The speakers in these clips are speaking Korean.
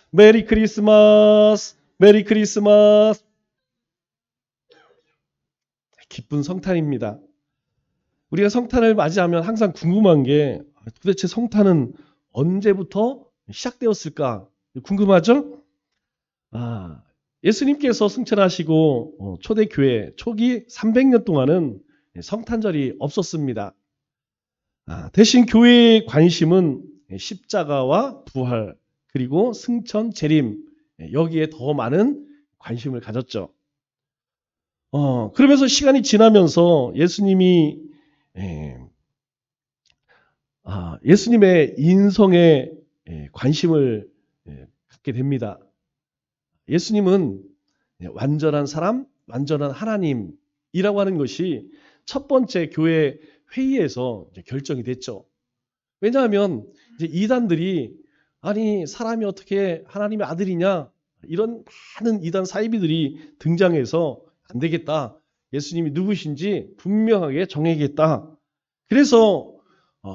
메리 크리스마스, 메리 크리스마스. 기쁜 성탄입니다. 우리가 성탄을 맞이하면 항상 궁금한 게 도대체 성탄은 언제부터 시작되었을까? 궁금하죠? 아, 예수님께서 승천하시고 초대교회 초기 300년 동안은 성탄절이 없었습니다. 대신 교회의 관심은 십자가와 부활, 그리고 승천, 재림, 여기에 더 많은 관심을 가졌죠. 그러면서 시간이 지나면서 예수님의 인성에 관심을 갖게 됩니다. 예수님은 완전한 사람, 완전한 하나님이라고 하는 것이 첫 번째 교회 회의에서 결정이 됐죠. 왜냐하면 이제 이단들이 아니 사람이 어떻게 하나님의 아들이냐 이런 많은 이단 사이비들이 등장해서 안 되겠다. 예수님이 누구신지 분명하게 정해야겠다. 그래서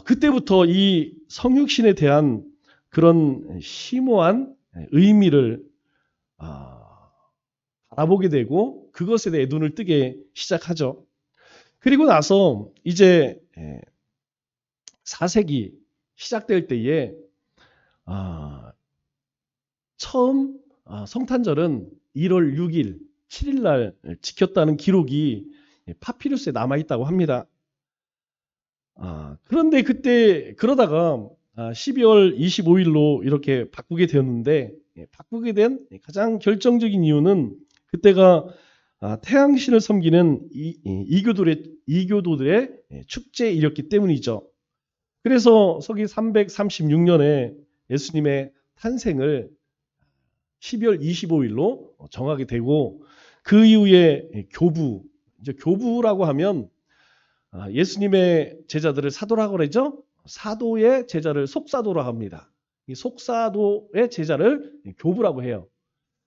그때부터 이 성육신에 대한 그런 심오한 의미를 바라보게 되고 그것에 대해 눈을 뜨게 시작하죠. 그리고 나서 이제 4세기 시작될 때에 처음 성탄절은 1월 6일, 7일 날 지켰다는 기록이 파피루스에 남아있다고 합니다. 그런데 그때 그러다가 12월 25일로 이렇게 바꾸게 되었는데 바꾸게 된 가장 결정적인 이유는 그때가 태양신을 섬기는 이교도들의 축제이었기 때문이죠. 그래서 서기 336년에 예수님의 탄생을 12월 25일로 정하게 되고 그 이후에 이제 교부라고 하면 예수님의 제자들을 사도라고 그러죠. 사도의 제자를 속사도라 합니다. 이 속사도의 제자를 교부라고 해요.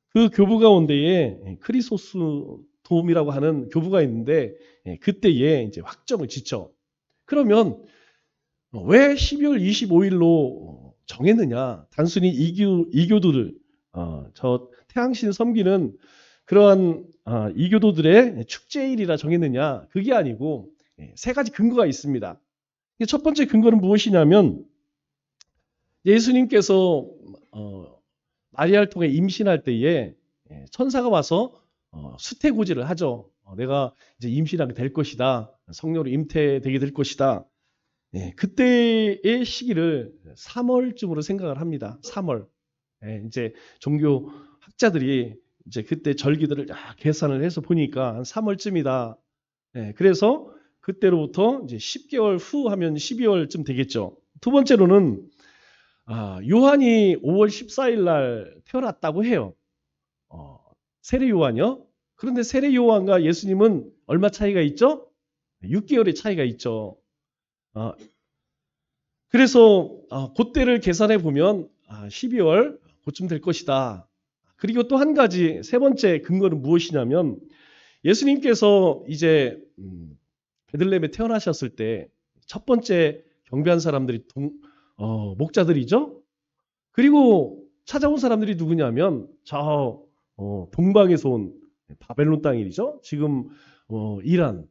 그 교부 가운데에 크리소스돔이라고 하는 교부가 있는데 그때에 이제 확정을 지쳐. 그러면 왜 12월 25일로 정했느냐? 단순히 이교도들, 저 태양신 섬기는 그러한 이교도들의 축제일이라 정했느냐? 그게 아니고 세 가지 근거가 있습니다. 첫 번째 근거는 무엇이냐면 예수님께서 마리아를 통해 임신할 때에 천사가 와서 수태고지를 하죠. 내가 이제 임신하게 될 것이다. 성령으로 잉태되게 될 것이다. 그때의 시기를 3월쯤으로 생각을 합니다. 3월. 이제 종교 학자들이 이제 그때 절기들을 계산을 해서 보니까 한 3월쯤이다. 그래서 그때로부터 이제 10개월 후 하면 12월쯤 되겠죠. 두 번째로는 요한이 5월 14일 날 태어났다고 해요. 세례 요한이요. 그런데 세례 요한과 예수님은 얼마 차이가 있죠? 6개월의 차이가 있죠. 그래서 그때를 계산해 보면 12월 그쯤 될 것이다. 그리고 또 한 가지 세 번째 근거는 무엇이냐면 예수님께서 이제 베들레헴에 태어나셨을 때 첫 번째 경배한 사람들이 목자들이죠. 그리고 찾아온 사람들이 누구냐면 저 동방에서 온 바벨론 땅이죠. 지금 이란,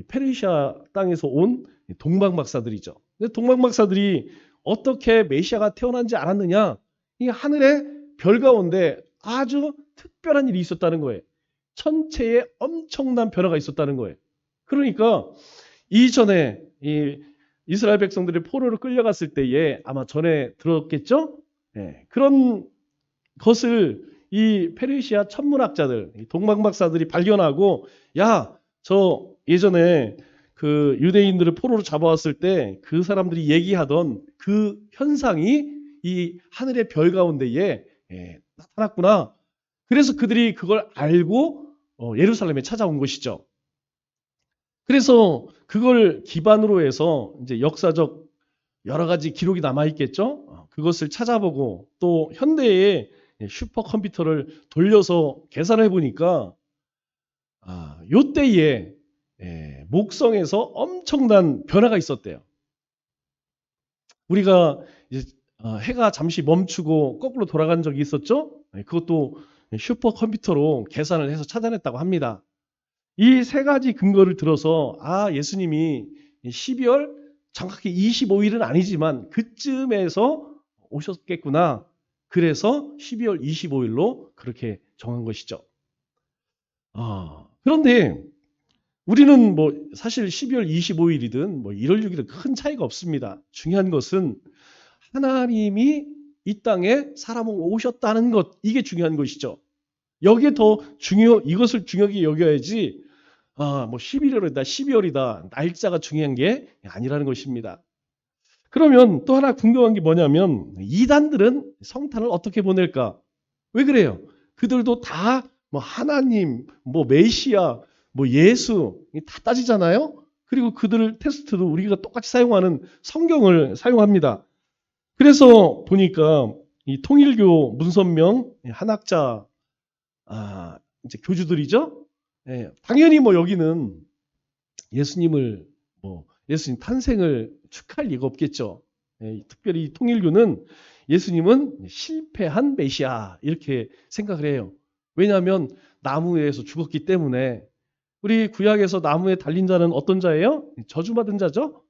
페르시아 땅에서 온 동방 박사들이죠. 동방 박사들이 어떻게 메시아가 태어난지 알았느냐? 이 하늘의 별 가운데 아주 특별한 일이 있었다는 거예요. 천체에 엄청난 변화가 있었다는 거예요. 그러니까 이전에 이 이스라엘 백성들이 포로로 끌려갔을 때에 아마 전에 들었겠죠? 그런 것을 이 페르시아 천문학자들, 동방 박사들이 발견하고 저 예전에 그 유대인들을 포로로 잡아왔을 때 그 사람들이 얘기하던 그 현상이 이 하늘의 별 가운데에 나타났구나. 그래서 그들이 그걸 알고 예루살렘에 찾아온 것이죠. 그래서 그걸 기반으로 해서 이제 역사적 여러 가지 기록이 남아 있겠죠. 그것을 찾아보고 또 현대의 슈퍼컴퓨터를 돌려서 계산해 보니까 요때에 목성에서 엄청난 변화가 있었대요. 우리가 이제 해가 잠시 멈추고 거꾸로 돌아간 적이 있었죠? 그것도 슈퍼컴퓨터로 계산을 해서 찾아냈다고 합니다. 이 세 가지 근거를 들어서 예수님이 12월 정확히 25일은 아니지만 그쯤에서 오셨겠구나. 그래서 12월 25일로 그렇게 정한 것이죠. 그런데 우리는 뭐 사실 12월 25일이든 뭐 1월 6일이든 큰 차이가 없습니다. 중요한 것은 하나님이 이 땅에 사람으로 오셨다는 것, 이게 중요한 것이죠. 여기에 더 이것을 중요하게 여겨야지, 뭐 11월이다, 12월이다, 날짜가 중요한 게 아니라는 것입니다. 그러면 또 하나 궁금한 게 뭐냐면, 이단들은 성탄을 어떻게 보낼까? 왜 그래요? 그들도 다 뭐 하나님, 뭐 메시아, 뭐 예수 다 따지잖아요. 그리고 그들 테스트도 우리가 똑같이 사용하는 성경을 사용합니다. 그래서 보니까 이 통일교 문선명 한학자 이제 교주들이죠. 당연히 뭐 여기는 예수님 탄생을 축하할 리가 없겠죠. 특별히 통일교는 예수님은 실패한 메시아 이렇게 생각을 해요. 왜냐하면 나무에서 죽었기 때문에. 우리 구약에서 나무에 달린 자는 어떤 자예요? 저주받은 자죠.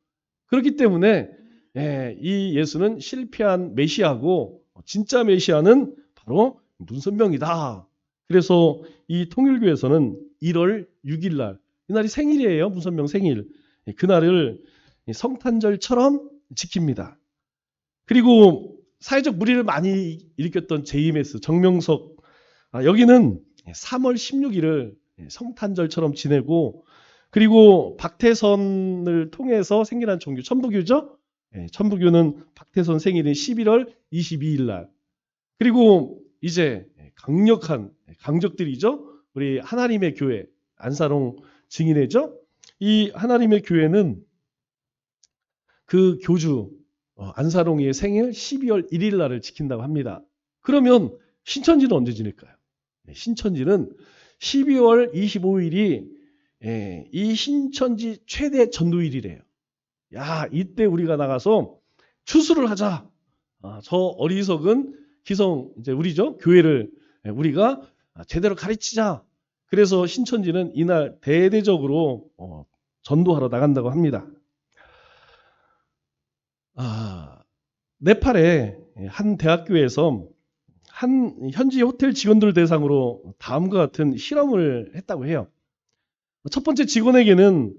그렇기 때문에 이 예수는 실패한 메시아고 진짜 메시아는 바로 문선명이다. 그래서 이 통일교에서는 1월 6일 날, 이날이 생일이에요. 문선명 생일. 그날을 성탄절처럼 지킵니다. 그리고 사회적 물의를 많이 일으켰던 JMS 정명석, 여기는 3월 16일을 성탄절처럼 지내고, 그리고 박태선을 통해서 생겨난 종교 천부교죠. 천부교는 박태선 생일인 11월 22일 날. 그리고 이제 강력한 강적들이죠. 우리 하나님의 교회 안사롱 증인회죠. 이 하나님의 교회는 그 교주 안사롱이의 생일 12월 1일 날을 지킨다고 합니다. 그러면 신천지는 언제 지낼까요? 신천지는 12월 25일이 이 신천지 최대 전도일이래요. 이때 우리가 나가서 추수를 하자. 저 어리석은 기성 이제 우리죠. 교회를 우리가 제대로 가르치자. 그래서 신천지는 이날 대대적으로 전도하러 나간다고 합니다. 네팔의 한 대학교에서 한 현지 호텔 직원들 대상으로 다음과 같은 실험을 했다고 해요. 첫 번째 직원에게는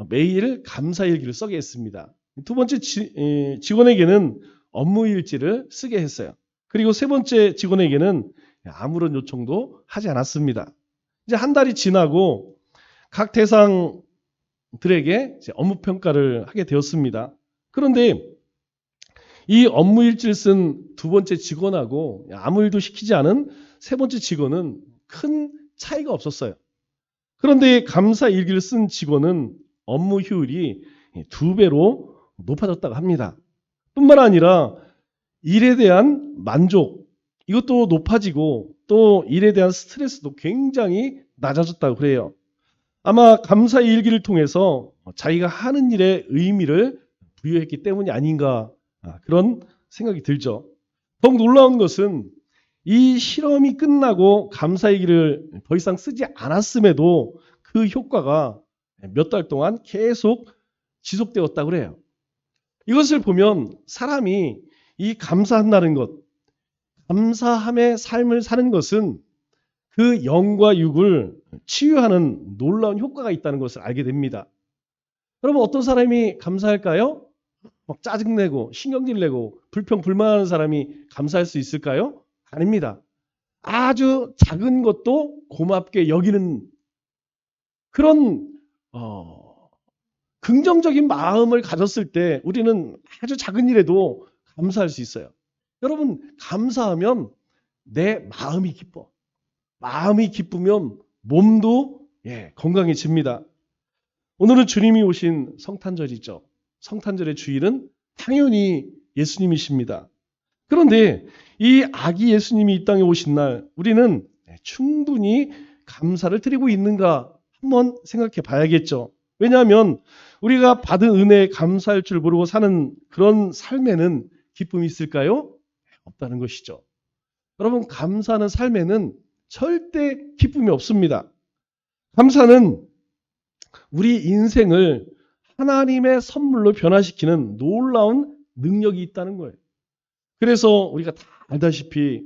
매일 감사일기를 쓰게 했습니다. 두 번째 직원에게는 업무일지를 쓰게 했어요. 그리고 세 번째 직원에게는 아무런 요청도 하지 않았습니다. 이제 한 달이 지나고 각 대상들에게 이제 업무 평가를 하게 되었습니다. 그런데 이 업무일지를 쓴 두 번째 직원하고 아무 일도 시키지 않은 세 번째 직원은 큰 차이가 없었어요. 그런데 감사일기를 쓴 직원은 업무 효율이 2배로 높아졌다고 합니다. 뿐만 아니라 일에 대한 만족, 이것도 높아지고 또 일에 대한 스트레스도 굉장히 낮아졌다고 그래요. 아마 감사일기를 통해서 자기가 하는 일에 의미를 부여했기 때문이 아닌가, 그런 생각이 들죠. 더욱 놀라운 것은 이 실험이 끝나고 감사일기를 더 이상 쓰지 않았음에도 그 효과가 몇 달 동안 계속 지속되었다고 그래요. 이것을 보면 사람이 이 감사한다는 것, 감사함의 삶을 사는 것은 그 영과 육을 치유하는 놀라운 효과가 있다는 것을 알게 됩니다. 여러분, 어떤 사람이 감사할까요? 막 짜증내고 신경질 내고 불평불만하는 사람이 감사할 수 있을까요? 아닙니다. 아주 작은 것도 고맙게 여기는 그런 긍정적인 마음을 가졌을 때 우리는 아주 작은 일에도 감사할 수 있어요. 여러분, 감사하면 내 마음이 기뻐. 마음이 기쁘면 몸도 건강해집니다. 오늘은 주님이 오신 성탄절이죠. 성탄절의 주일은 당연히 예수님이십니다. 그런데 이 아기 예수님이 이 땅에 오신 날 우리는 충분히 감사를 드리고 있는가 한번 생각해 봐야겠죠. 왜냐하면 우리가 받은 은혜에 감사할 줄 모르고 사는 그런 삶에는 기쁨이 있을까요? 없다는 것이죠. 여러분, 감사하는 삶에는 절대 기쁨이 없습니다. 감사는 우리 인생을 하나님의 선물로 변화시키는 놀라운 능력이 있다는 거예요. 그래서 우리가 다 알다시피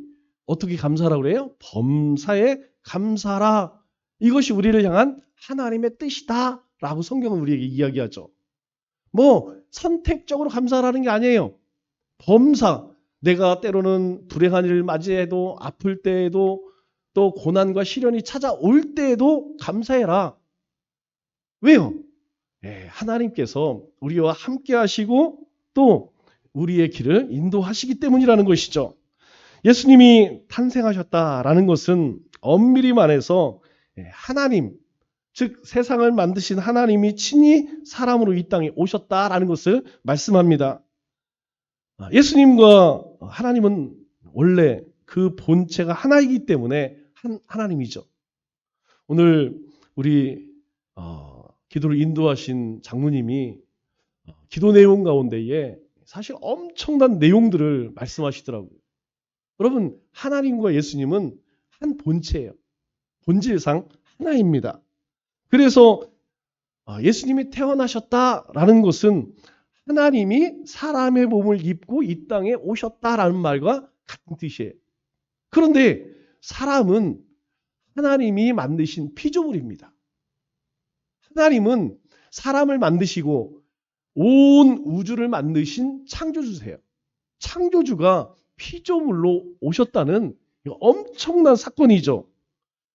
어떻게 감사하라고 그래요? 범사에 감사하라. 이것이 우리를 향한 하나님의 뜻이다 라고 성경은 우리에게 이야기하죠. 뭐 선택적으로 감사하라는 게 아니에요. 범사, 내가 때로는 불행한 일을 맞이해도 아플 때에도 또 고난과 시련이 찾아올 때에도 감사해라. 왜요? 하나님께서 우리와 함께 하시고 또 우리의 길을 인도하시기 때문이라는 것이죠. 예수님이 탄생하셨다라는 것은 엄밀히 말해서 하나님, 즉 세상을 만드신 하나님이 친히 사람으로 이 땅에 오셨다라는 것을 말씀합니다. 예수님과 하나님은 원래 그 본체가 하나이기 때문에 하나님이죠. 오늘 우리 기도를 인도하신 장로님이 기도 내용 가운데에 사실 엄청난 내용들을 말씀하시더라고요. 여러분, 하나님과 예수님은 한 본체예요. 본질상 하나입니다. 그래서 예수님이 태어나셨다라는 것은 하나님이 사람의 몸을 입고 이 땅에 오셨다라는 말과 같은 뜻이에요. 그런데 사람은 하나님이 만드신 피조물입니다. 하나님은 사람을 만드시고 온 우주를 만드신 창조주세요. 창조주가 피조물로 오셨다는 엄청난 사건이죠.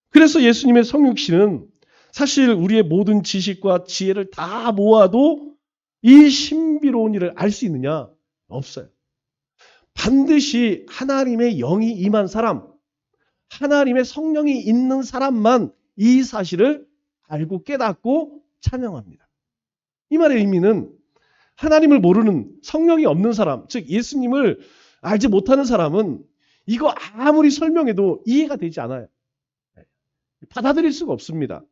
그래서 예수님의 성육신은 사실 우리의 모든 지식과 지혜를 다 모아도 이 신비로운 일을 알 수 있느냐? 없어요. 반드시 하나님의 영이 임한 사람, 하나님의 성령이 있는 사람만 이 사실을 알고 깨닫고 찬양합니다. 이 말의 의미는 하나님을 모르는 성령이 없는 사람, 즉 예수님을 알지 못하는 사람은 이거 아무리 설명해도 이해가 되지 않아요. 받아들일 수가 없습니다.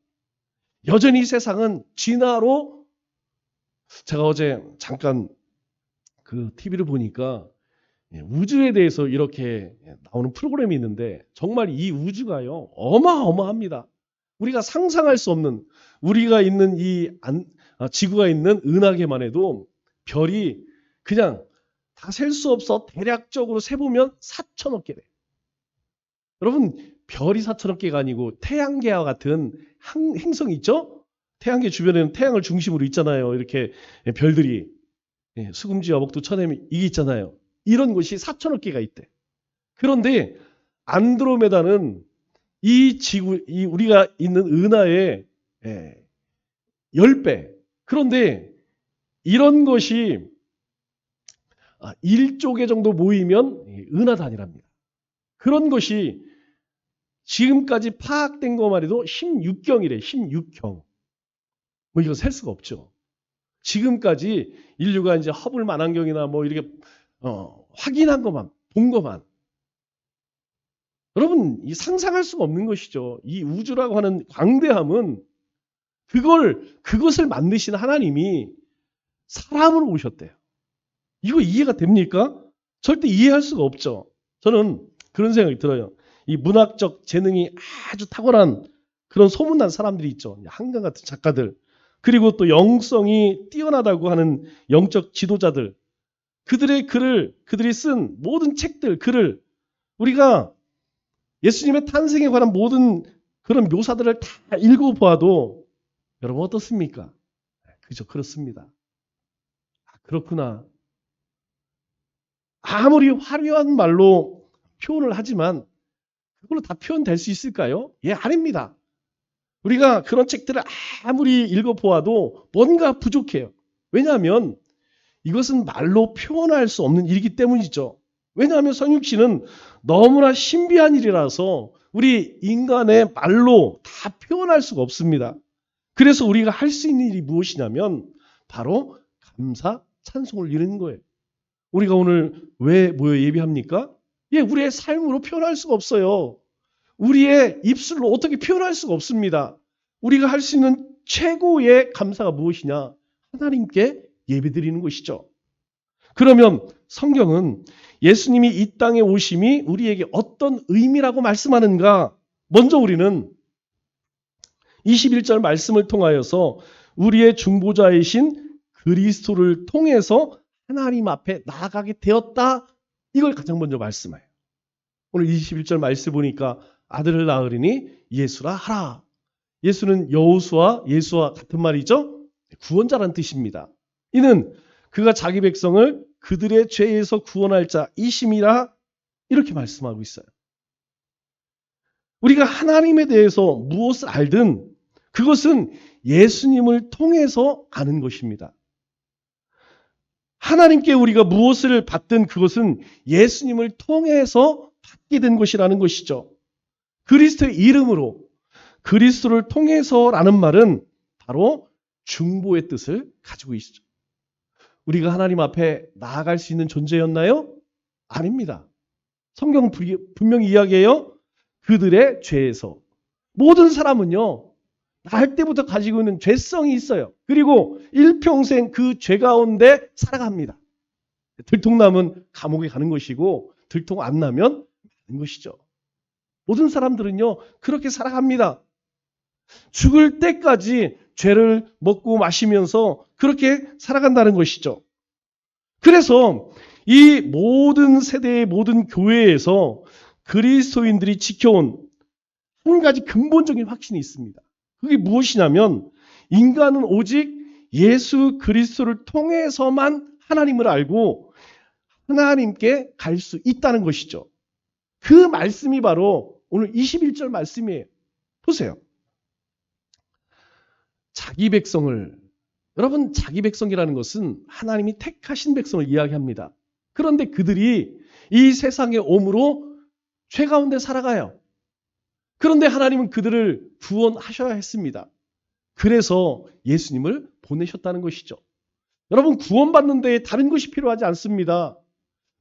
여전히 세상은 진화로, 제가 어제 잠깐 그 TV를 보니까 우주에 대해서 이렇게 나오는 프로그램이 있는데 정말 이 우주가요 어마어마합니다. 우리가 상상할 수 없는, 우리가 있는 이 지구가 있는 은하계만 해도 별이 그냥 다 셀 수 없어 대략적으로 세보면 4천억 개 돼. 여러분, 별이 4천억 개가 아니고 태양계와 같은 행성이 있죠? 태양계 주변에는 태양을 중심으로 있잖아요. 이렇게 별들이 수금지, 여복도, 천해미 이게 있잖아요. 이런 곳이 4천억 개가 있대. 그런데 안드로메다는 이 지구, 이 우리가 있는 은하의 10배. 그런데 이런 것이 1조 개 정도 모이면 은하 단위랍니다. 그런 것이 지금까지 파악된 것만 해도 16경이래. 16경. 뭐 이거 셀 수가 없죠. 지금까지 인류가 이제 허블 만환경이나 뭐 이렇게 확인한 것만, 본 것만. 여러분, 이 상상할 수가 없는 것이죠. 이 우주라고 하는 광대함은 그것을 만드신 하나님이 사람으로 오셨대요. 이거 이해가 됩니까? 절대 이해할 수가 없죠. 저는 그런 생각이 들어요. 이 문학적 재능이 아주 탁월한 그런 소문난 사람들이 있죠. 한강 같은 작가들. 그리고 또 영성이 뛰어나다고 하는 영적 지도자들. 그들의 글을, 그들이 쓴 모든 책들, 글을 우리가 예수님의 탄생에 관한 모든 그런 묘사들을 다 읽어보아도 여러분 어떻습니까? 그죠, 그렇습니다. 그렇구나. 아무리 화려한 말로 표현을 하지만 그걸로 다 표현될 수 있을까요? 아닙니다. 우리가 그런 책들을 아무리 읽어보아도 뭔가 부족해요. 왜냐하면 이것은 말로 표현할 수 없는 일이기 때문이죠. 왜냐하면 성육신은 너무나 신비한 일이라서 우리 인간의 말로 다 표현할 수가 없습니다. 그래서 우리가 할 수 있는 일이 무엇이냐면 바로 감사, 찬송을 이루는 거예요. 우리가 오늘 왜 모여 예배합니까? 우리의 삶으로 표현할 수가 없어요. 우리의 입술로 어떻게 표현할 수가 없습니다. 우리가 할 수 있는 최고의 감사가 무엇이냐? 하나님께 예배드리는 것이죠. 그러면 성경은 예수님이 이 땅에 오심이 우리에게 어떤 의미라고 말씀하는가? 먼저 우리는 21절 말씀을 통하여서 우리의 중보자이신 그리스도를 통해서 하나님 앞에 나아가게 되었다. 이걸 가장 먼저 말씀해요. 오늘 21절 말씀 보니까 아들을 낳으리니 예수라 하라. 예수는 여호수아, 예수와 같은 말이죠. 구원자란 뜻입니다. 이는 그가 자기 백성을 그들의 죄에서 구원할 자 이심이라 이렇게 말씀하고 있어요. 우리가 하나님에 대해서 무엇을 알든 그것은 예수님을 통해서 아는 것입니다. 하나님께 우리가 무엇을 받든 그것은 예수님을 통해서 받게 된 것이라는 것이죠. 그리스도의 이름으로, 그리스도를 통해서라는 말은 바로 중보의 뜻을 가지고 있죠. 우리가 하나님 앞에 나아갈 수 있는 존재였나요? 아닙니다. 성경은 분명히 이야기해요. 그들의 죄에서. 모든 사람은요, 날 때부터 가지고 있는 죄성이 있어요. 그리고 일평생 그 죄 가운데 살아갑니다. 들통나면 감옥에 가는 것이고 들통 안 나면 가는 것이죠. 모든 사람들은요, 그렇게 살아갑니다. 죽을 때까지 죄를 먹고 마시면서 그렇게 살아간다는 것이죠. 그래서 이 모든 세대의 모든 교회에서 그리스도인들이 지켜온 한 가지 근본적인 확신이 있습니다. 그게 무엇이냐면 인간은 오직 예수 그리스도를 통해서만 하나님을 알고 하나님께 갈 수 있다는 것이죠. 그 말씀이 바로 오늘 21절 말씀이에요. 보세요. 자기 백성을, 여러분 자기 백성이라는 것은 하나님이 택하신 백성을 이야기합니다. 그런데 그들이 이 세상에 옴으로 죄 가운데 살아가요. 그런데 하나님은 그들을 구원하셔야 했습니다. 그래서 예수님을 보내셨다는 것이죠. 여러분 구원받는 데에 다른 것이 필요하지 않습니다.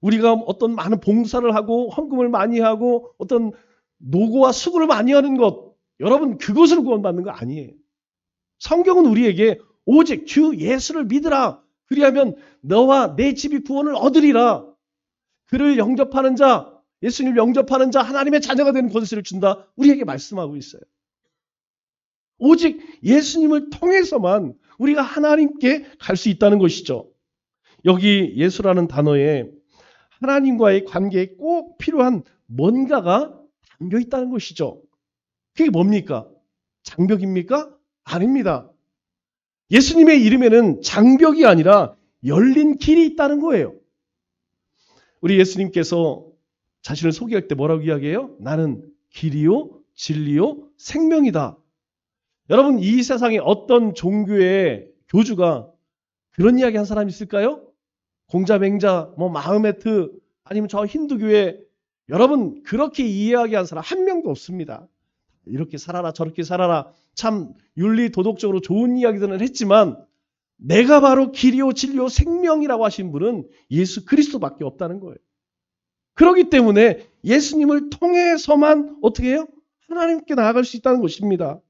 우리가 어떤 많은 봉사를 하고 헌금을 많이 하고 어떤 노고와 수고를 많이 하는 것, 여러분 그것으로 구원받는 거 아니에요. 성경은 우리에게 오직 주 예수를 믿으라. 그리하면 너와 내 집이 구원을 얻으리라. 그를 영접하는 자, 예수님을 영접하는 자 하나님의 자녀가 되는 권세를 준다. 우리에게 말씀하고 있어요. 오직 예수님을 통해서만 우리가 하나님께 갈 수 있다는 것이죠. 여기 예수라는 단어에 하나님과의 관계에 꼭 필요한 뭔가가 담겨 있다는 것이죠. 그게 뭡니까? 장벽입니까? 아닙니다. 예수님의 이름에는 장벽이 아니라 열린 길이 있다는 거예요. 우리 예수님께서 자신을 소개할 때 뭐라고 이야기해요? 나는 길이요, 진리요, 생명이다. 여러분 이 세상에 어떤 종교의 교주가 그런 이야기 한 사람이 있을까요? 공자맹자, 마흐메트 아니면 저 힌두교회 여러분 그렇게 이야기한 사람 한 명도 없습니다. 이렇게 살아라 저렇게 살아라 참 윤리 도덕적으로 좋은 이야기들은 했지만 내가 바로 길이요 진리요 생명이라고 하신 분은 예수 그리스도밖에 없다는 거예요. 그렇기 때문에 예수님을 통해서만 어떻게 해요? 하나님께 나아갈 수 있다는 것입니다.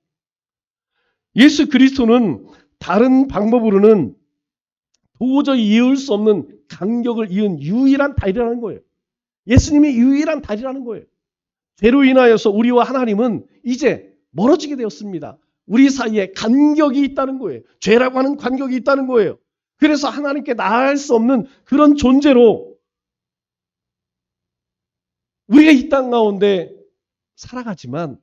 예수 그리스도는 다른 방법으로는 도저히 이을 수 없는 간격을 이은 유일한 다리라는 거예요. 예수님이 유일한 다리라는 거예요. 죄로 인하여서 우리와 하나님은 이제 멀어지게 되었습니다. 우리 사이에 간격이 있다는 거예요. 죄라고 하는 간격이 있다는 거예요. 그래서 하나님께 나아갈 수 없는 그런 존재로 우리가 이 땅 가운데 살아가지만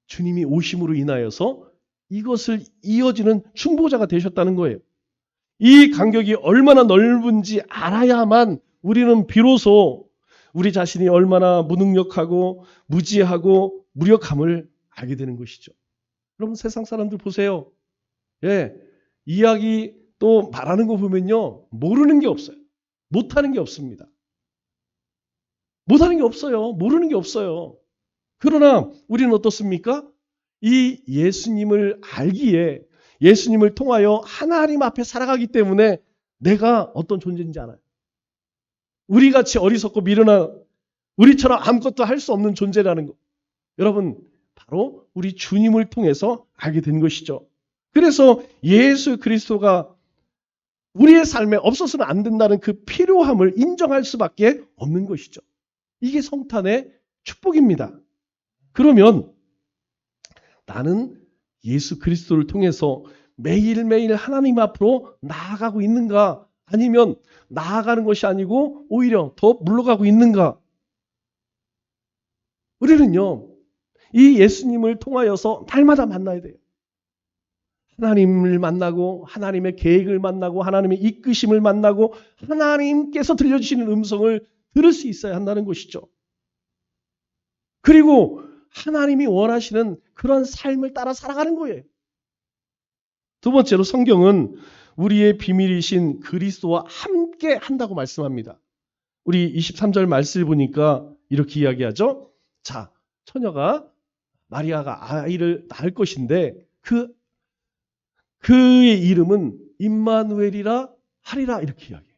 주님이 오심으로 인하여서 이것을 이어지는 중보자가 되셨다는 거예요. 이 간격이 얼마나 넓은지 알아야만 우리는 비로소 우리 자신이 얼마나 무능력하고 무지하고 무력함을 알게 되는 것이죠. 여러분 세상 사람들 보세요. 예, 이야기 또 말하는 거 보면요. 모르는 게 없어요. 못하는 게 없습니다. 못하는 게 없어요. 모르는 게 없어요. 그러나 우리는 어떻습니까? 이 예수님을 알기에 예수님을 통하여 하나님 앞에 살아가기 때문에 내가 어떤 존재인지 알아요. 우리같이 어리석고 미련한 우리처럼 아무것도 할 수 없는 존재라는 것. 여러분 바로 우리 주님을 통해서 알게 된 것이죠. 그래서 예수 그리스도가 우리의 삶에 없어서는 안 된다는 그 필요함을 인정할 수밖에 없는 것이죠. 이게 성탄의 축복입니다. 그러면 나는 예수 그리스도를 통해서 매일매일 하나님 앞으로 나아가고 있는가? 아니면 나아가는 것이 아니고 오히려 더 물러가고 있는가? 우리는요, 이 예수님을 통하여서 날마다 만나야 돼요. 하나님을 만나고 하나님의 계획을 만나고 하나님의 이끄심을 만나고 하나님께서 들려주시는 음성을 들을 수 있어야 한다는 것이죠. 그리고 하나님이 원하시는 그런 삶을 따라 살아가는 거예요. 두 번째로 성경은 우리의 비밀이신 그리스도와 함께 한다고 말씀합니다. 우리 23절 말씀을 보니까 이렇게 이야기하죠. 자, 처녀가 마리아가 아이를 낳을 것인데 그의 이름은 임마누엘이라 하리라 이렇게 이야기해요.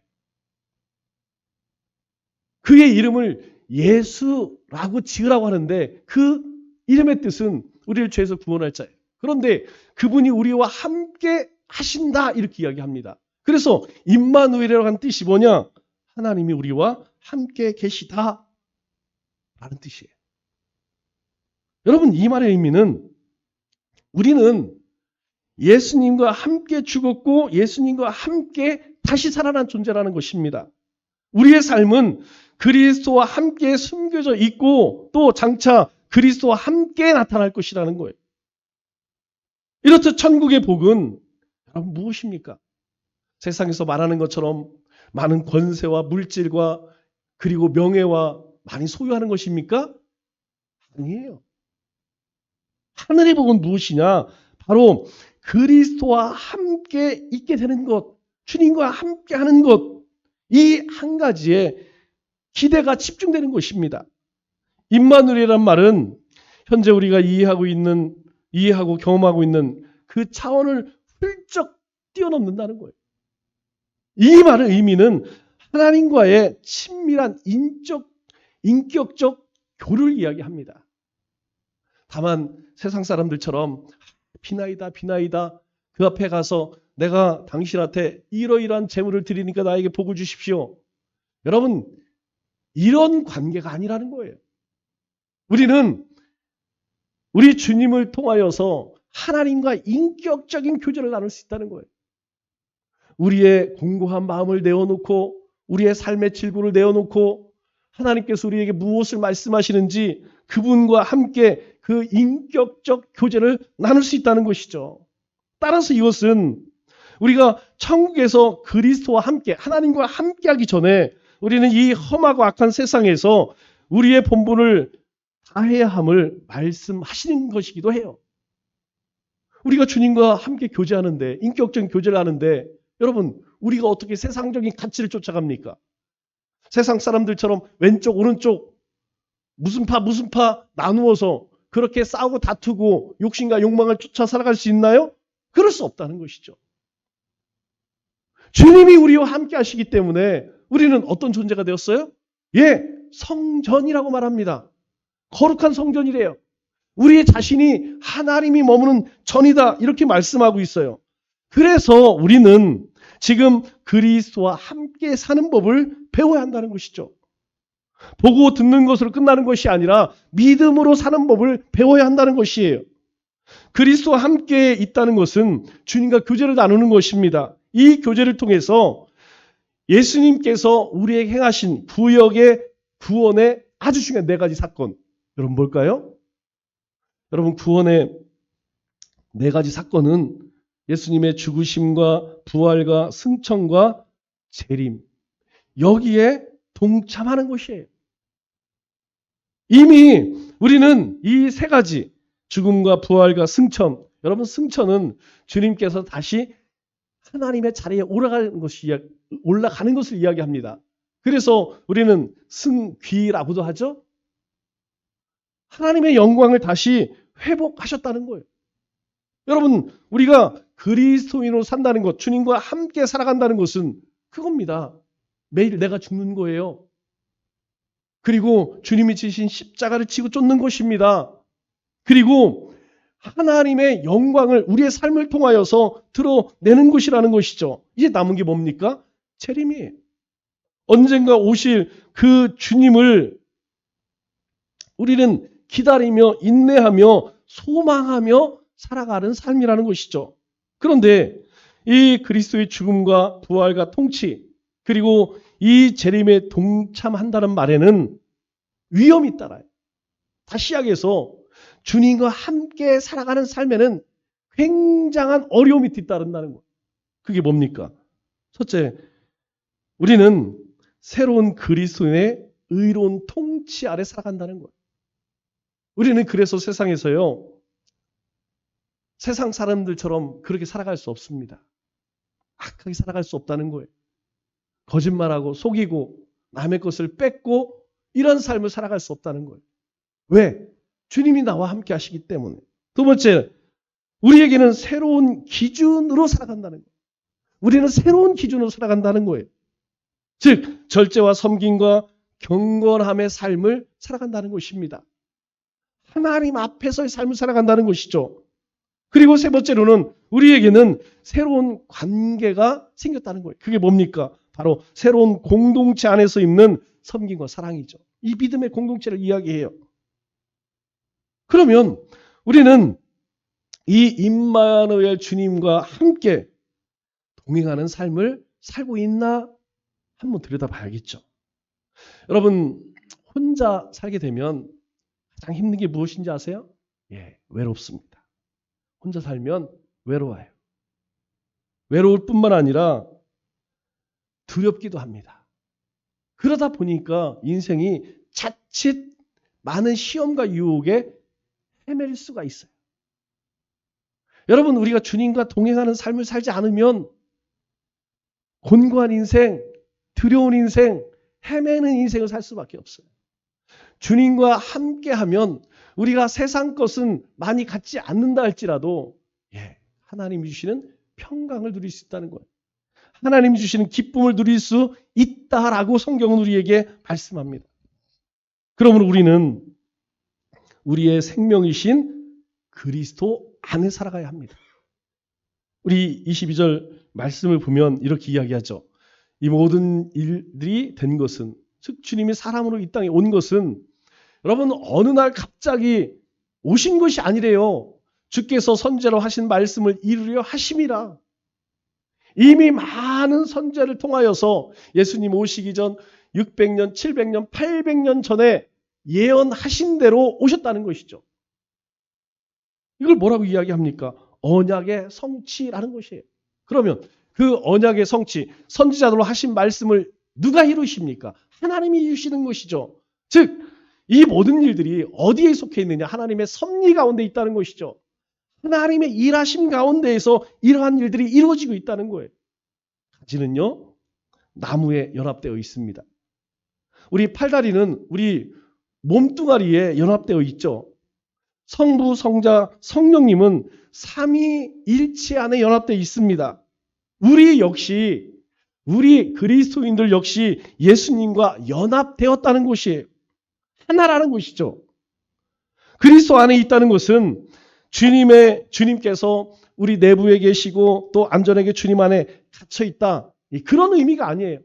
그의 이름을 예수라고 지으라고 하는데 그 이름의 뜻은 우리를 죄에서 구원할 자예요. 그런데 그분이 우리와 함께 하신다 이렇게 이야기합니다. 그래서 임마누엘이라고 하는 뜻이 뭐냐? 하나님이 우리와 함께 계시다 라는 뜻이에요. 여러분, 이 말의 의미는 우리는 예수님과 함께 죽었고 예수님과 함께 다시 살아난 존재라는 것입니다. 우리의 삶은 그리스도와 함께 숨겨져 있고 또 장차 그리스도와 함께 나타날 것이라는 거예요. 이렇듯 천국의 복은 여러분 무엇입니까? 세상에서 말하는 것처럼 많은 권세와 물질과 그리고 명예와 많이 소유하는 것입니까? 아니에요. 하늘의 복은 무엇이냐? 바로 그리스도와 함께 있게 되는 것, 주님과 함께 하는 것, 이 한 가지에 기대가 집중되는 것입니다. 임마누엘이란 말은 현재 우리가 이해하고 경험하고 있는 그 차원을 훌쩍 뛰어넘는다는 거예요. 이 말의 의미는 하나님과의 친밀한 인격적 교류를 이야기합니다. 다만 세상 사람들처럼 비나이다 그 앞에 가서 내가 당신한테 이러이러한 재물을 드리니까 나에게 복을 주십시오. 여러분, 이런 관계가 아니라는 거예요. 우리는 우리 주님을 통하여서 하나님과 인격적인 교제를 나눌 수 있다는 거예요. 우리의 공고한 마음을 내어놓고 우리의 삶의 질구를 내어놓고 하나님께서 우리에게 무엇을 말씀하시는지 그분과 함께 그 인격적 교제를 나눌 수 있다는 것이죠. 따라서 이것은 우리가 천국에서 그리스도와 함께 하나님과 함께 하기 전에 우리는 이 험하고 악한 세상에서 우리의 본분을 다해야 함을 말씀하시는 것이기도 해요. 우리가 주님과 함께 교제하는데 인격적인 교제를 하는데 여러분 우리가 어떻게 세상적인 가치를 쫓아갑니까? 세상 사람들처럼 왼쪽 오른쪽 무슨 파 나누어서 그렇게 싸우고 다투고 욕심과 욕망을 쫓아 살아갈 수 있나요? 그럴 수 없다는 것이죠. 주님이 우리와 함께 하시기 때문에 우리는 어떤 존재가 되었어요? 성전이라고 말합니다. 거룩한 성전이래요. 우리의 자신이 하나님이 머무는 전이다 이렇게 말씀하고 있어요. 그래서 우리는 지금 그리스도와 함께 사는 법을 배워야 한다는 것이죠. 보고 듣는 것으로 끝나는 것이 아니라 믿음으로 사는 법을 배워야 한다는 것이에요. 그리스도와 함께 있다는 것은 주님과 교제를 나누는 것입니다. 이 교제를 통해서 예수님께서 우리에게 행하신 구원의 아주 중요한 4가지 사건. 여러분 뭘까요? 여러분 구원의 4가지 사건은 예수님의 죽으심과 부활과 승천과 재림. 여기에 동참하는 것이에요. 이미 우리는 이 3가지 죽음과 부활과 승천. 여러분 승천은 주님께서 다시 하나님의 자리에 올라가는 것을 이야기합니다. 그래서 우리는 승귀라고도 하죠. 하나님의 영광을 다시 회복하셨다는 거예요. 여러분 우리가 그리스도인으로 산다는 것, 주님과 함께 살아간다는 것은 그겁니다. 매일 내가 죽는 거예요. 그리고 주님이 지신 십자가를 지고 쫓는 것입니다. 그리고 하나님의 영광을 우리의 삶을 통하여서 드러내는 것이라는 것이죠. 이제 남은 게 뭡니까? 재림이에요. 언젠가 오실 그 주님을 우리는 기다리며 인내하며 소망하며 살아가는 삶이라는 것이죠. 그런데 이 그리스도의 죽음과 부활과 통치 그리고 이 재림에 동참한다는 말에는 위험이 있다라요. 다시 시작해서 주님과 함께 살아가는 삶에는 굉장한 어려움이 뒤따른다는 거예요. 그게 뭡니까? 첫째, 우리는 새로운 그리스도인의 의로운 통치 아래 살아간다는 거예요. 우리는 그래서 세상에서요, 세상 사람들처럼 그렇게 살아갈 수 없습니다. 악하게 살아갈 수 없다는 거예요. 거짓말하고 속이고 남의 것을 뺏고 이런 삶을 살아갈 수 없다는 거예요. 왜? 주님이 나와 함께 하시기 때문에. 두 번째, 우리에게는 새로운 기준으로 살아간다는 거예요. 우리는 새로운 기준으로 살아간다는 거예요. 즉, 절제와 섬김과 경건함의 삶을 살아간다는 것입니다. 하나님 앞에서의 삶을 살아간다는 것이죠. 그리고 세 번째로는 우리에게는 새로운 관계가 생겼다는 거예요. 그게 뭡니까? 바로 새로운 공동체 안에서 있는 섬김과 사랑이죠. 이 믿음의 공동체를 이야기해요. 그러면 우리는 이 임마누엘 주님과 함께 동행하는 삶을 살고 있나 한번 들여다봐야겠죠. 여러분, 혼자 살게 되면 가장 힘든 게 무엇인지 아세요? 예, 외롭습니다. 혼자 살면 외로워요. 외로울 뿐만 아니라 두렵기도 합니다. 그러다 보니까 인생이 자칫 많은 시험과 유혹에 헤맬 수가 있어요. 여러분, 우리가 주님과 동행하는 삶을 살지 않으면 곤고한 인생, 두려운 인생, 헤매는 인생을 살 수밖에 없어요. 주님과 함께하면 우리가 세상 것은 많이 갖지 않는다 할지라도 하나님이 주시는 평강을 누릴 수 있다는 거예요. 하나님이 주시는 기쁨을 누릴 수 있다라고 성경은 우리에게 말씀합니다. 그러므로 우리는 우리의 생명이신 그리스도 안에 살아가야 합니다. 우리 22절 말씀을 보면 이렇게 이야기하죠. 이 모든 일들이 된 것은, 즉 주님이 사람으로 이 땅에 온 것은 여러분 어느 날 갑자기 오신 것이 아니래요. 주께서 선제로 하신 말씀을 이루려 하심이라. 이미 많은 선제를 통하여서 예수님 오시기 전 600년, 700년, 800년 전에 예언하신 대로 오셨다는 것이죠. 이걸 뭐라고 이야기합니까? 언약의 성취라는 것이에요. 그러면 그 언약의 성취, 선지자들로 하신 말씀을 누가 이루십니까? 하나님이 이루시는 것이죠. 즉, 이 모든 일들이 어디에 속해 있느냐? 하나님의 섭리 가운데 있다는 것이죠. 하나님의 일하심 가운데에서 이러한 일들이 이루어지고 있다는 거예요. 가지는요, 나무에 연합되어 있습니다. 우리 팔다리는 우리 몸뚱아리에 연합되어 있죠. 성부, 성자, 성령님은 삼위일체 안에 연합되어 있습니다. 우리 그리스도인들 역시 예수님과 연합되었다는 것이에요. 하나라는 것이죠. 그리스도 안에 있다는 것은 주님께서 우리 내부에 계시고 또 안전하게 주님 안에 갇혀 있다. 그런 의미가 아니에요.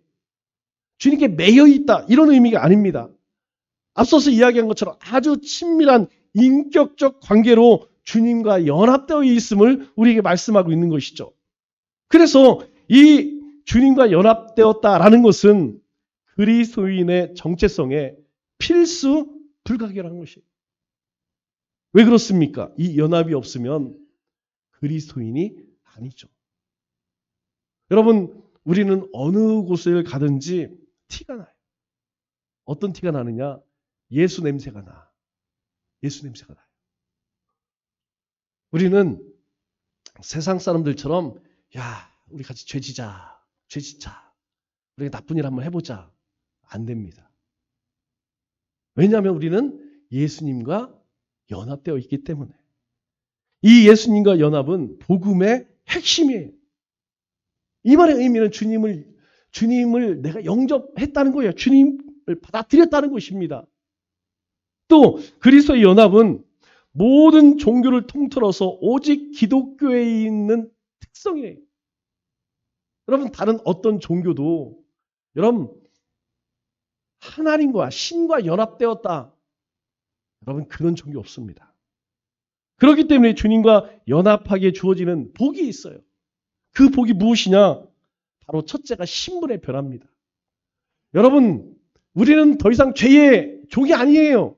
주님께 매여 있다. 이런 의미가 아닙니다. 앞서서 이야기한 것처럼 아주 친밀한 인격적 관계로 주님과 연합되어 있음을 우리에게 말씀하고 있는 것이죠. 그래서 이 주님과 연합되었다라는 것은 그리스도인의 정체성에 필수 불가결한 것이에요. 왜 그렇습니까? 이 연합이 없으면 그리스도인이 아니죠. 여러분, 우리는 어느 곳을 가든지 티가 나요. 어떤 티가 나느냐? 예수 냄새가 나. 예수 냄새가 나요. 우리는 세상 사람들처럼 우리 같이 죄 짓자. 우리가 나쁜 일 한번 해보자. 안 됩니다. 왜냐하면 우리는 예수님과 연합되어 있기 때문에. 이 예수님과 연합은 복음의 핵심이에요. 이 말의 의미는 주님을 내가 영접했다는 거예요. 주님을 받아들였다는 것입니다. 또 그리스도의 연합은 모든 종교를 통틀어서 오직 기독교에 있는 특성이에요. 여러분 다른 어떤 종교도 여러분 하나님과 신과 연합되었다. 여러분 그런 종교 없습니다. 그렇기 때문에 주님과 연합하게 주어지는 복이 있어요. 그 복이 무엇이냐? 바로 첫째가 신분의 변화입니다. 여러분 우리는 더 이상 죄의 종이 아니에요.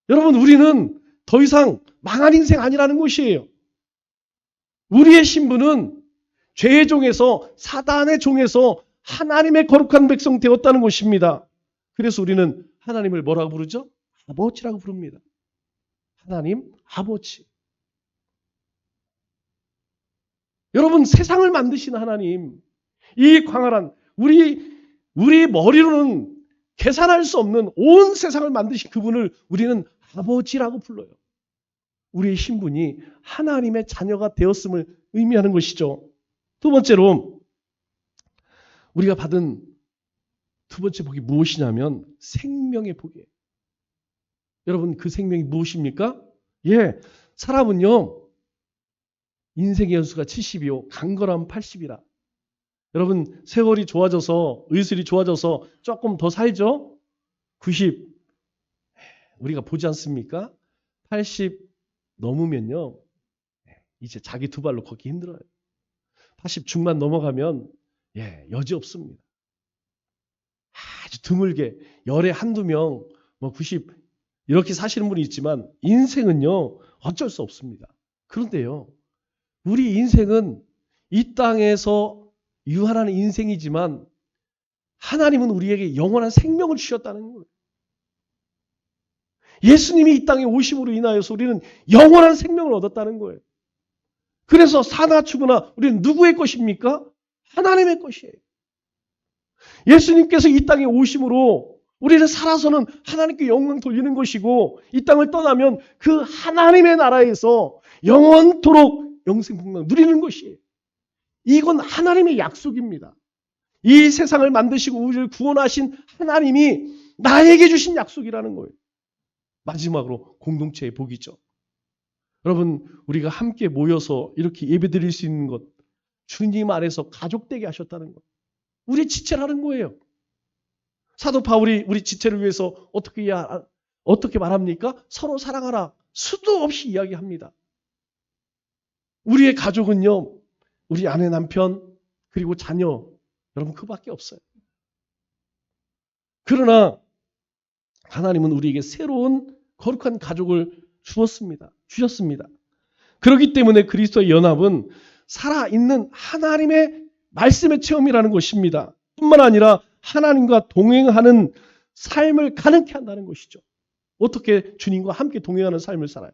여러분 우리는 더 이상 망한 인생 아니라는 것이에요. 우리의 신분은 죄의 종에서 사단의 종에서 하나님의 거룩한 백성 되었다는 것입니다. 그래서 우리는 하나님을 뭐라고 부르죠? 아버지라고 부릅니다. 하나님 아버지. 여러분 세상을 만드신 하나님, 이 광활한 우리 머리로는 계산할 수 없는 온 세상을 만드신 그분을 우리는 아버지라고 불러요. 우리의 신분이 하나님의 자녀가 되었음을 의미하는 것이죠. 두 번째로 우리가 받은 두 번째 복이 무엇이냐면 생명의 복이에요. 여러분 그 생명이 무엇입니까? 사람은요 인생의 연수가 70이요 강건하면 80이라. 여러분 세월이 좋아져서 의술이 좋아져서 조금 더 살죠? 90 우리가 보지 않습니까? 80 넘으면요 이제 자기 두 발로 걷기 힘들어요. 80 중만 넘어가면 여지 없습니다. 아주 드물게 열에 한두 명 90 이렇게 사시는 분이 있지만 인생은요 어쩔 수 없습니다. 그런데요 우리 인생은 이 땅에서 유한한 인생이지만 하나님은 우리에게 영원한 생명을 주셨다는 거예요. 예수님이 이 땅에 오심으로 인하여서 우리는 영원한 생명을 얻었다는 거예요. 그래서 사나 죽으나 우리는 누구의 것입니까? 하나님의 것이에요. 예수님께서 이 땅에 오심으로 우리는 살아서는 하나님께 영광 돌리는 것이고 이 땅을 떠나면 그 하나님의 나라에서 영원토록 영생복락 누리는 것이에요. 이건 하나님의 약속입니다. 이 세상을 만드시고 우리를 구원하신 하나님이 나에게 주신 약속이라는 거예요. 마지막으로 공동체의 복이죠. 여러분 우리가 함께 모여서 이렇게 예배드릴 수 있는 것 주님 안에서 가족되게 하셨다는 것. 우리 지체라는 거예요. 사도 바울이 우리 지체를 위해서 어떻게 말합니까? 서로 사랑하라. 수도 없이 이야기합니다. 우리의 가족은요. 우리 아내 남편 그리고 자녀 여러분 그밖에 없어요. 그러나 하나님은 우리에게 새로운 거룩한 가족을 주셨습니다. 그렇기 때문에 그리스도의 연합은 살아있는 하나님의 말씀의 체험이라는 것입니다. 뿐만 아니라 하나님과 동행하는 삶을 가능케 한다는 것이죠. 어떻게 주님과 함께 동행하는 삶을 살아요?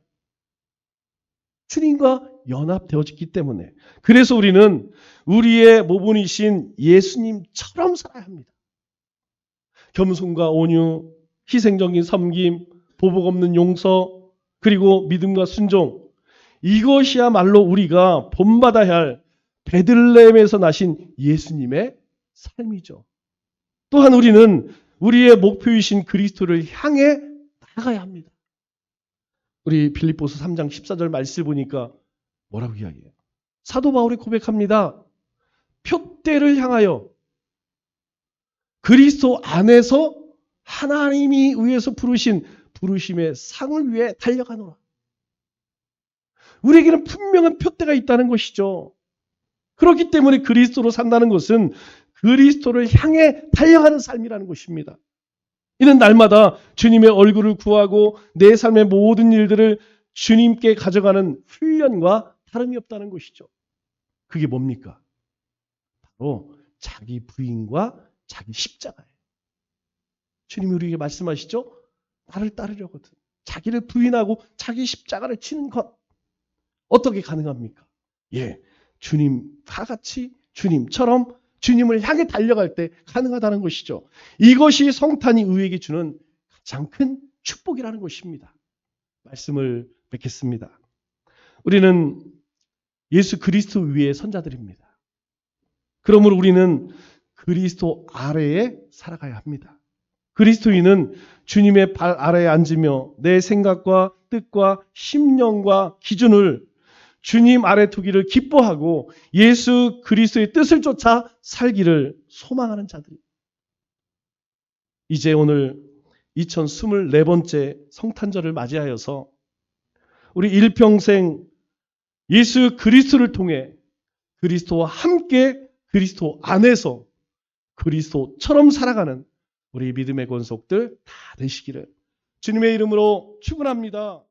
주님과 연합되어졌기 때문에. 그래서 우리는 우리의 모본이신 예수님처럼 살아야 합니다. 겸손과 온유, 희생적인 섬김, 보복 없는 용서, 그리고 믿음과 순종. 이것이야말로 우리가 본받아야 할 베들레헴에서 나신 예수님의 삶이죠. 또한 우리는 우리의 목표이신 그리스도를 향해 나아가야 합니다. 우리 빌립보서 3장 14절 말씀을 보니까 뭐라고 이야기해요? 사도 바울이 고백합니다. 표대를 향하여 그리스도 안에서 하나님이 위해서 부르신 부르심의 상을 위해 달려가노라. 우리에게는 분명한 표대가 있다는 것이죠. 그렇기 때문에 그리스도로 산다는 것은 그리스도를 향해 달려가는 삶이라는 것입니다. 이는 날마다 주님의 얼굴을 구하고 내 삶의 모든 일들을 주님께 가져가는 훈련과 다름이 없다는 것이죠. 그게 뭡니까? 바로 자기 부인과 자기 십자가예요. 주님이 우리에게 말씀하시죠? 나를 따르려거든. 자기를 부인하고 자기 십자가를 치는 것. 어떻게 가능합니까? 주님과 같이 주님처럼 주님을 향해 달려갈 때 가능하다는 것이죠. 이것이 성탄이 우리에게 주는 가장 큰 축복이라는 것입니다. 말씀을 뵙겠습니다. 우리는 예수 그리스도 위의 선자들입니다. 그러므로 우리는 그리스도 아래에 살아가야 합니다. 그리스도인은 주님의 발 아래에 앉으며 내 생각과 뜻과 심령과 기준을 주님 아래 두기를 기뻐하고 예수 그리스도의 뜻을 쫓아 살기를 소망하는 자들입니다. 이제 오늘 2024번째 성탄절을 맞이하여서 우리 일평생 예수 그리스도를 통해 그리스도와 함께 그리스도 안에서 그리스도처럼 살아가는 우리 믿음의 권속들 다 되시기를 주님의 이름으로 축원합니다.